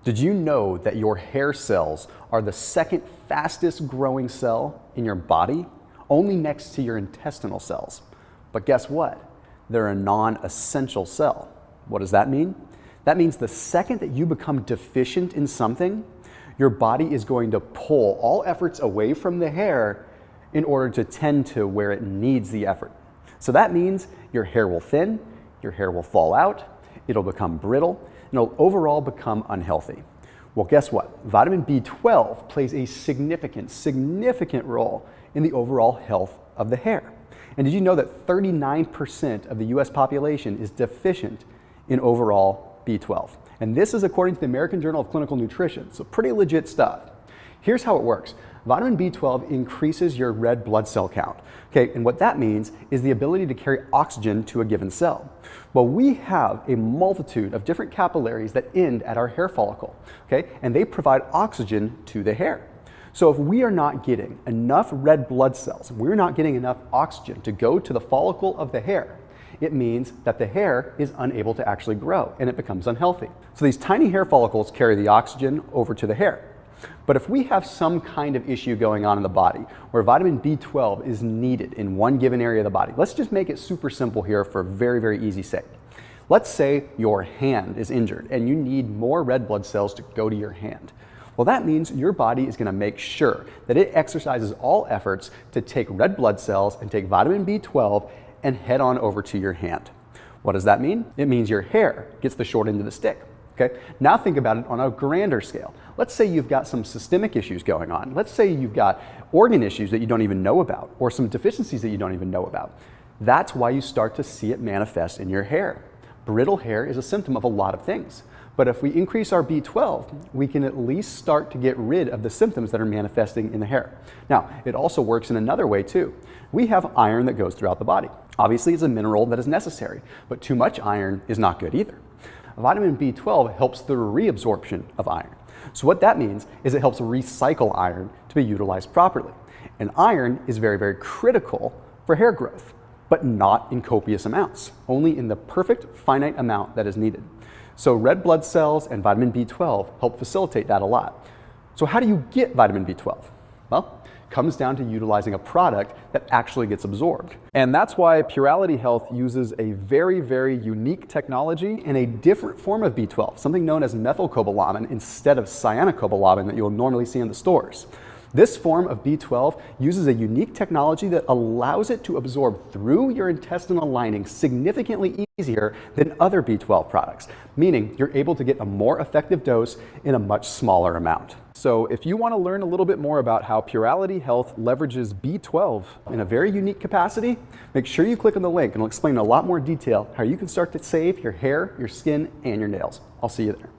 Did you know that your hair cells are the second fastest growing cell in your body, only next to your intestinal cells? But guess what? They're a non-essential cell. What does that mean? That means the second that you become deficient in something, your body is going to pull all efforts away from the hair in order to tend to where it needs the effort. So that means your hair will thin, your hair will fall out, it'll become brittle, and it'll overall become unhealthy. Well, guess what? Vitamin B12 plays a significant role in the overall health of the hair. And did you know that 39% of the US population is deficient in overall B12? And this is according to the American Journal of Clinical Nutrition, so pretty legit stuff. Here's how it works. Vitamin B12 increases your red blood cell count. Okay, and what that means is the ability to carry oxygen to a given cell. Well, we have a multitude of different capillaries that end at our hair follicle, okay, and they provide oxygen to the hair. So if we are not getting enough red blood cells, we're not getting enough oxygen to go to the follicle of the hair, it means that the hair is unable to actually grow and it becomes unhealthy. So these tiny hair follicles carry the oxygen over to the hair. But if we have some kind of issue going on in the body where vitamin B12 is needed in one given area of the body, let's just make it super simple here for very easy sake. Let's say your hand is injured and you need more red blood cells to go to your hand. Well, that means your body is going to make sure that it exercises all efforts to take red blood cells and take vitamin B12 and head on over to your hand. What does that mean? It means your hair gets the short end of the stick. Okay? Now think about it on a grander scale. Let's say you've got some systemic issues going on. Let's say you've got organ issues that you don't even know about, or some deficiencies that you don't even know about. That's why you start to see it manifest in your hair. Brittle hair is a symptom of a lot of things. But if we increase our B12, we can at least start to get rid of the symptoms that are manifesting in the hair. Now, it also works in another way too. We have iron that goes throughout the body. Obviously, it's a mineral that is necessary, but too much iron is not good either. Vitamin B12 helps the reabsorption of iron. So what that means is it helps recycle iron to be utilized properly. And iron is very critical for hair growth, but not in copious amounts, only in the perfect finite amount that is needed. So red blood cells and vitamin B12 help facilitate that a lot. So how do you get vitamin B12? Well, it comes down to utilizing a product that actually gets absorbed. And that's why Purality Health uses a very unique technology and a different form of B12, something known as methylcobalamin instead of cyanocobalamin that you'll normally see in the stores. This form of B12 uses a unique technology that allows it to absorb through your intestinal lining significantly easier than other B12 products, meaning you're able to get a more effective dose in a much smaller amount. So if you want to learn a little bit more about how Purality Health leverages B12 in a very unique capacity, make sure you click on the link and it'll explain in a lot more detail how you can start to save your hair, your skin, and your nails. I'll see you there.